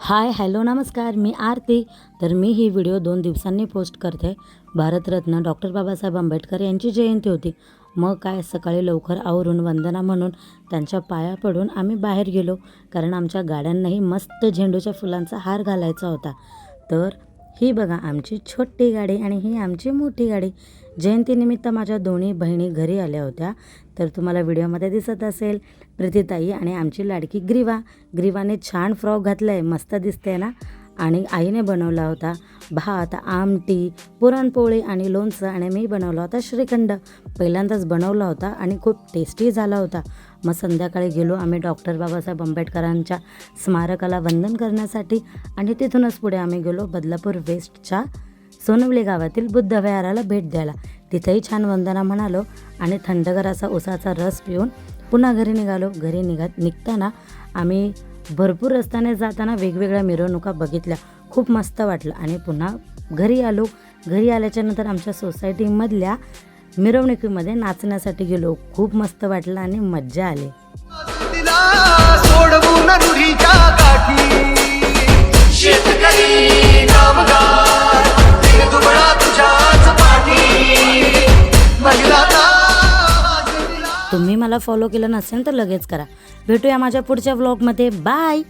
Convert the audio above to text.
Hi hello नमस्कार, मी आरती. तर मी ही video 2 दिवसांनी पोस्ट करते. भारतरत्न डॉक्टर बाबासाहेब आंबेडकर यांची जयंती होती. मग काय सकाळी लवकर आवरून वंदना म्हणून त्यांच्या पाया पडून आम्ही बाहेर गेलो, कारण आमच्या गाड्यांनाही मस्त झेंडूच्या फुलांचा हार घालायचा होता. तर ही बघा आमची छोटी गाडी आणि ही आमची मोठी गाडी. जयंतीनिमित्त माझ्या दोन्ही बहिणी घरी आल्या होत्या. तर तुम्हाला व्हिडिओमध्ये दिसत असेल प्रीतीताई आणि आमची लाडकी ग्रीवाने छान फ्रॉक घातला आहे, मस्त दिसते ना. आणि आईने बनवला होता भात, आमटी, पुरणपोळी आणि लोणचं, आणि मी बनवला होता श्रीखंड. पहिल्यांदाच बनवला होता आणि खूप टेस्टी झाला होता. मग संध्याकाळी गेलो आम्ही डॉक्टर बाबासाहेब आंबेडकरांच्या स्मारकाला वंदन करण्यासाठी, आणि तिथूनच पुढे आम्ही गेलो बदलापूर वेस्टच्या सोनवली गावातील बुद्ध विहाराला भेट द्यायला. तिथेही छान वंदना म्हणालो आणि थंडगार असा उसाचा रस पिऊन पुन्हा घरी निघालो. घरी निघताना आम्ही भरपूर रस्त्याने जाताना वेगवेगळ्या मिरवणुका बघितल्या, खूप मस्त वाटलं. आणि पुन्हा घरी आलो. घरी आल्याच्यानंतर आमच्या सोसायटीमधल्या मिरवणुकीमध्ये नाचण्यासाठी गेलो. खूप मस्त वाटलं आणि मज्जा आली. तुम्ही मला फॉलो केलं नसेल तर लगेच करा. भेटूया माझ्या पुढच्या व्लॉगमध्ये. बाय.